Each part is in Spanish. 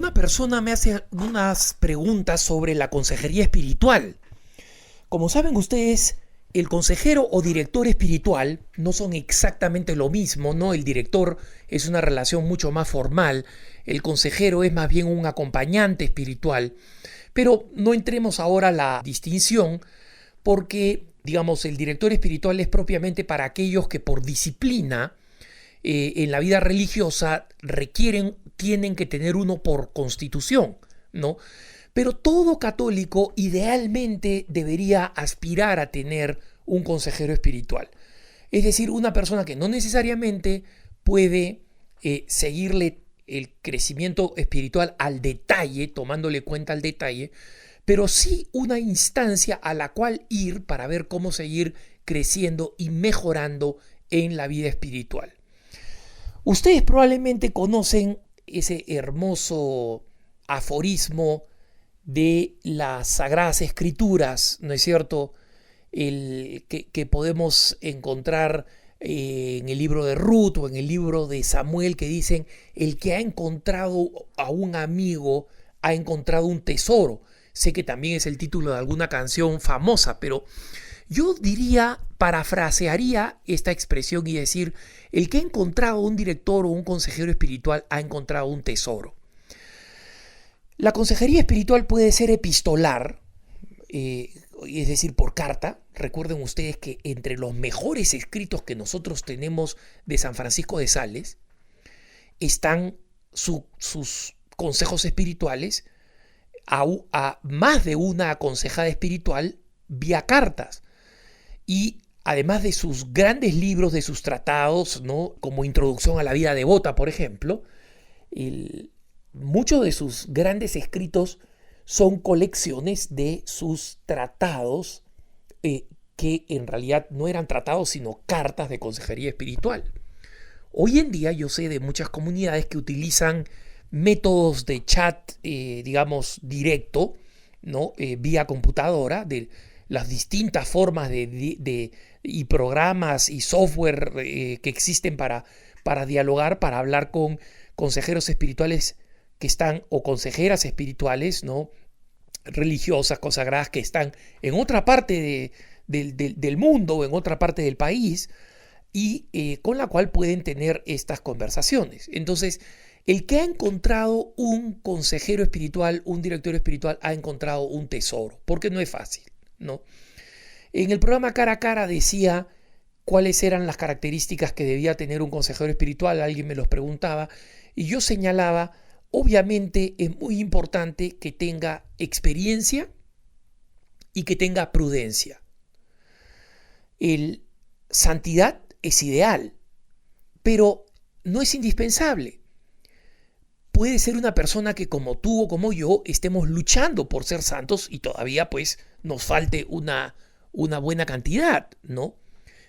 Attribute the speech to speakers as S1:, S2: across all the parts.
S1: Una persona me hace unas preguntas sobre la consejería espiritual. Como saben ustedes, el consejero o director espiritual no son exactamente lo mismo, ¿no? El director es una relación mucho más formal, el consejero es más bien un acompañante espiritual. Pero no entremos ahora a la distinción porque, digamos, el director espiritual es propiamente para aquellos que por disciplina en la vida religiosa tienen que tener uno por constitución, ¿no? Pero todo católico idealmente debería aspirar a tener un consejero espiritual. Es decir, una persona que no necesariamente puede seguirle el crecimiento espiritual al detalle, tomándole cuenta al detalle, pero sí una instancia a la cual ir para ver cómo seguir creciendo y mejorando en la vida espiritual. Ustedes probablemente conocen ese hermoso aforismo de las Sagradas Escrituras, ¿no es cierto? Que podemos encontrar en el libro de Ruth o en el libro de Samuel, que dicen: el que ha encontrado a un amigo ha encontrado un tesoro. Sé que también es el título de alguna canción famosa, pero yo parafrasearía esta expresión y decir: el que ha encontrado un director o un consejero espiritual ha encontrado un tesoro. La consejería espiritual puede ser epistolar, es decir, por carta. Recuerden ustedes que entre los mejores escritos que nosotros tenemos de San Francisco de Sales están sus consejos espirituales a más de una aconsejada espiritual vía cartas. Y además de sus grandes libros, de sus tratados, ¿no? Como Introducción a la vida devota, por ejemplo, muchos de sus grandes escritos son colecciones de sus tratados, que en realidad no eran tratados, sino cartas de consejería espiritual. Hoy en día yo sé de muchas comunidades que utilizan métodos de chat, digamos, directo, ¿no? Vía computadora, de las distintas formas y programas y software que existen para dialogar, para hablar con consejeros espirituales que están, o consejeras espirituales, ¿no? Religiosas, consagradas, que están en otra parte del mundo o en otra parte del país, y con la cual pueden tener estas conversaciones. Entonces, el que ha encontrado un consejero espiritual, un director espiritual, ha encontrado un tesoro, porque no es fácil, ¿no? En el programa Cara a Cara decía cuáles eran las características que debía tener un consejero espiritual. Alguien me los preguntaba y yo señalaba: obviamente es muy importante que tenga experiencia y que tenga prudencia. Santidad es ideal, pero no es indispensable. Puede ser una persona que, como tú o como yo, estemos luchando por ser santos y todavía pues nos falte una buena cantidad, ¿no?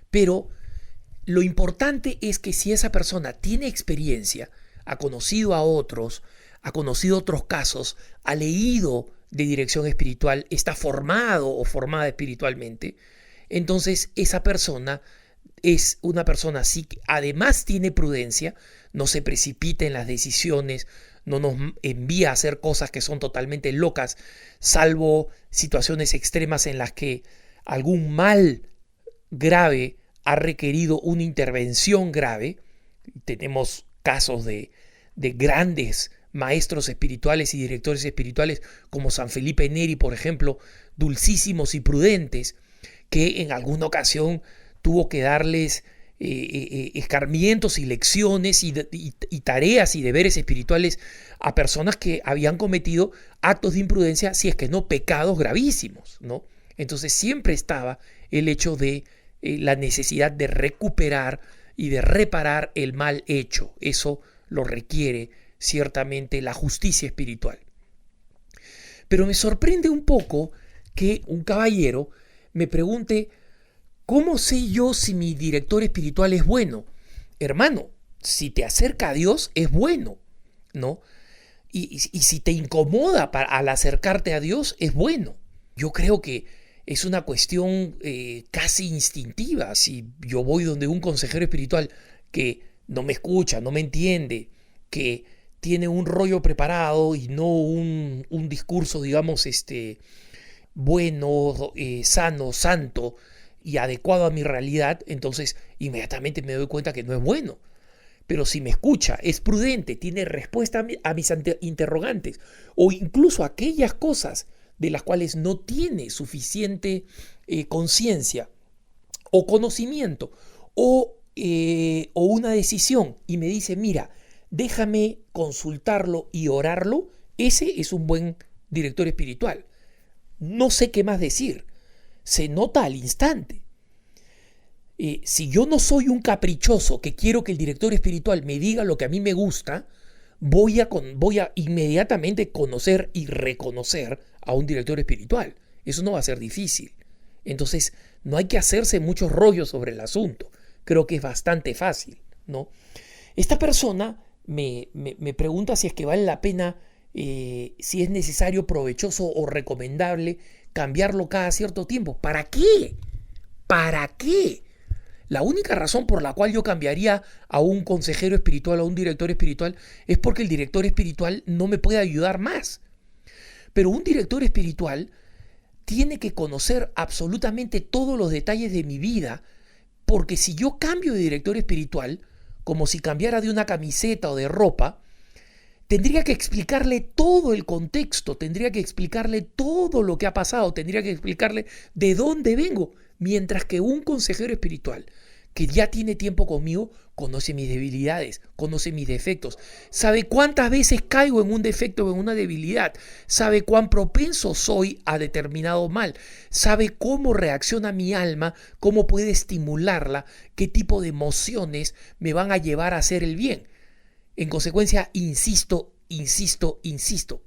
S1: Pero lo importante es que si esa persona tiene experiencia, ha conocido a otros, ha conocido otros casos, ha leído de dirección espiritual, está formado o formada espiritualmente, entonces esa persona es una persona así que además tiene prudencia, no se precipita en las decisiones, no nos envía a hacer cosas que son totalmente locas, salvo situaciones extremas en las que algún mal grave ha requerido una intervención grave. Tenemos casos de grandes maestros espirituales y directores espirituales como San Felipe Neri, por ejemplo, dulcísimos y prudentes, que en alguna ocasión tuvo que darles escarmientos y lecciones y tareas y deberes espirituales a personas que habían cometido actos de imprudencia, si es que no pecados gravísimos, ¿no? Entonces siempre estaba el hecho de la necesidad de recuperar y de reparar el mal hecho. Eso lo requiere ciertamente la justicia espiritual. Pero me sorprende un poco que un caballero me pregunte: ¿cómo sé yo si mi director espiritual es bueno? Hermano, si te acerca a Dios es bueno, ¿no? Y si te incomoda al acercarte a Dios es bueno. Yo creo que es una cuestión casi instintiva. Si yo voy donde un consejero espiritual que no me escucha, no me entiende, que tiene un rollo preparado y no un discurso, digamos, bueno, sano, santo y adecuado a mi realidad, entonces inmediatamente me doy cuenta que no es bueno. Pero si me escucha, es prudente, tiene respuesta a mis interrogantes o incluso aquellas cosas de las cuales no tiene suficiente conciencia o conocimiento o una decisión y me dice, mira, déjame consultarlo y orarlo, ese es un buen director espiritual. No sé qué más decir, se nota al instante. Si yo no soy un caprichoso que quiero que el director espiritual me diga lo que a mí me gusta, voy a inmediatamente conocer y reconocer a un director espiritual. Eso no va a ser difícil. Entonces, no hay que hacerse muchos rollos sobre el asunto. Creo que es bastante fácil, ¿no? Esta persona me pregunta si es que vale la pena, si es necesario, provechoso o recomendable cambiarlo cada cierto tiempo. ¿Para qué? ¿Para qué? La única razón por la cual yo cambiaría a un consejero espiritual o a un director espiritual es porque el director espiritual no me puede ayudar más. Pero un director espiritual tiene que conocer absolutamente todos los detalles de mi vida, porque si yo cambio de director espiritual, como si cambiara de una camiseta o de ropa, tendría que explicarle todo el contexto, tendría que explicarle todo lo que ha pasado, tendría que explicarle de dónde vengo, mientras que un consejero espiritual que ya tiene tiempo conmigo conoce mis debilidades, conoce mis defectos, sabe cuántas veces caigo en un defecto o en una debilidad, sabe cuán propenso soy a determinado mal, sabe cómo reacciona mi alma, cómo puede estimularla, qué tipo de emociones me van a llevar a hacer el bien. En consecuencia, insisto,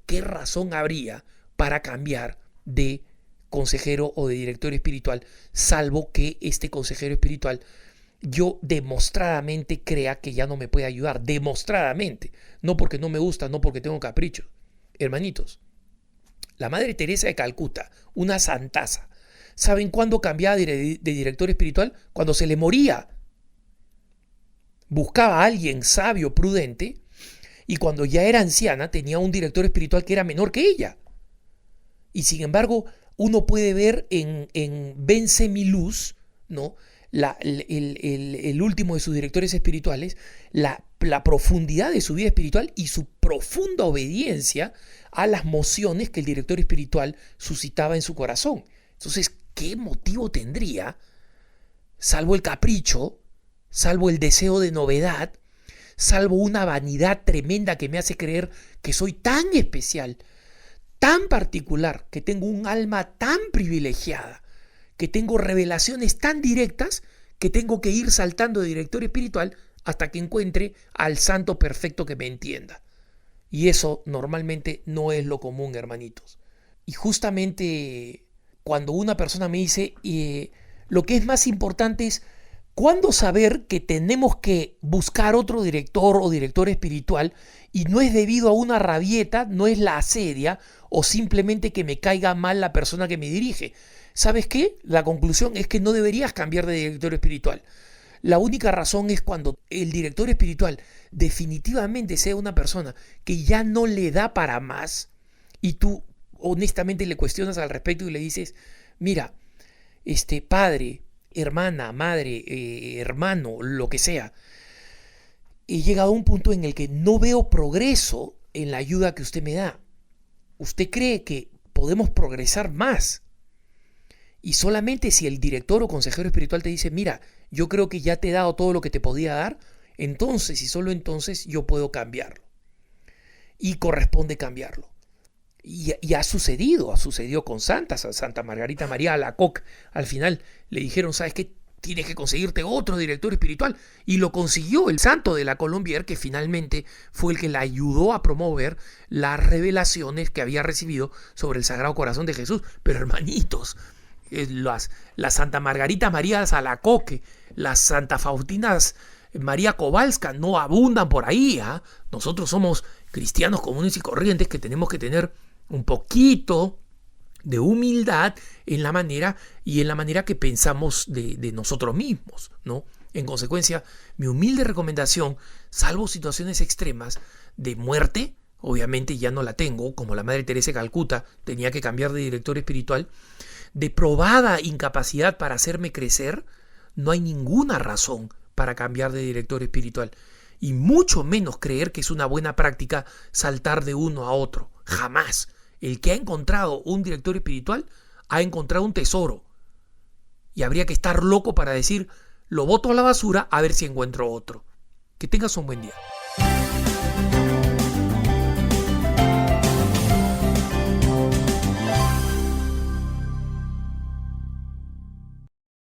S1: ¿qué razón habría para cambiar de consejero o de director espiritual, salvo que este consejero espiritual yo demostradamente crea que ya no me puede ayudar? Demostradamente, no porque no me gusta, no porque tengo caprichos. Hermanitos, la Madre Teresa de Calcuta, una santaza, ¿saben cuándo cambiaba de director espiritual? Cuando se le moría. Buscaba a alguien sabio, prudente, y cuando ya era anciana tenía un director espiritual que era menor que ella. Y sin embargo, uno puede ver en Vence mi luz, ¿no? El último de sus directores espirituales, la profundidad de su vida espiritual y su profunda obediencia a las mociones que el director espiritual suscitaba en su corazón. Entonces, ¿qué motivo tendría, salvo el capricho, salvo el deseo de novedad, salvo una vanidad tremenda que me hace creer que soy tan especial, tan particular, que tengo un alma tan privilegiada, que tengo revelaciones tan directas, que tengo que ir saltando de director espiritual hasta que encuentre al santo perfecto que me entienda? Y eso normalmente no es lo común, hermanitos. Y justamente cuando una persona me dice, lo que es más importante es ¿cuándo saber que tenemos que buscar otro director o director espiritual y no es debido a una rabieta, no es la asedia o simplemente que me caiga mal la persona que me dirige? ¿Sabes qué? La conclusión es que no deberías cambiar de director espiritual. La única razón es cuando el director espiritual definitivamente sea una persona que ya no le da para más y tú honestamente le cuestionas al respecto y le dices, mira, padre, hermana, madre, hermano, lo que sea, he llegado a un punto en el que no veo progreso en la ayuda que usted me da. Usted cree que podemos progresar más. Y solamente si el director o consejero espiritual te dice, mira, yo creo que ya te he dado todo lo que te podía dar, entonces y solo entonces yo puedo cambiarlo. Y corresponde cambiarlo. Y ha sucedido con santas, a Santa Margarita María Alacoque. Al final le dijeron, ¿sabes qué? Tienes que conseguirte otro director espiritual. Y lo consiguió el santo de la Colombière, que finalmente fue el que la ayudó a promover las revelaciones que había recibido sobre el Sagrado Corazón de Jesús. Pero hermanitos, las Santa Margarita María Alacoque, las Santa Faustinas María Kowalska no abundan por ahí. Nosotros somos cristianos comunes y corrientes que tenemos que tener un poquito de humildad en la manera que pensamos de nosotros mismos, ¿no? En consecuencia, mi humilde recomendación, salvo situaciones extremas, de muerte, obviamente ya no la tengo, como la Madre Teresa de Calcuta tenía que cambiar de director espiritual, de probada incapacidad para hacerme crecer, no hay ninguna razón para cambiar de director espiritual. Y mucho menos creer que es una buena práctica saltar de uno a otro. Jamás. El que ha encontrado un director espiritual ha encontrado un tesoro. Y habría que estar loco para decir, lo boto a la basura a ver si encuentro otro. Que tengas un buen día.